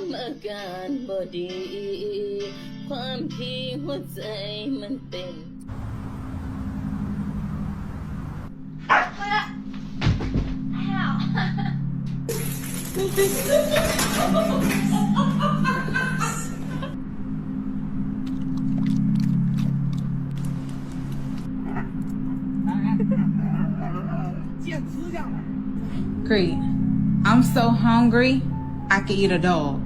ำอาการบ่ดี ความที่หัวใจมันเป็น Creed, I'm so hungry, I could eat a dog.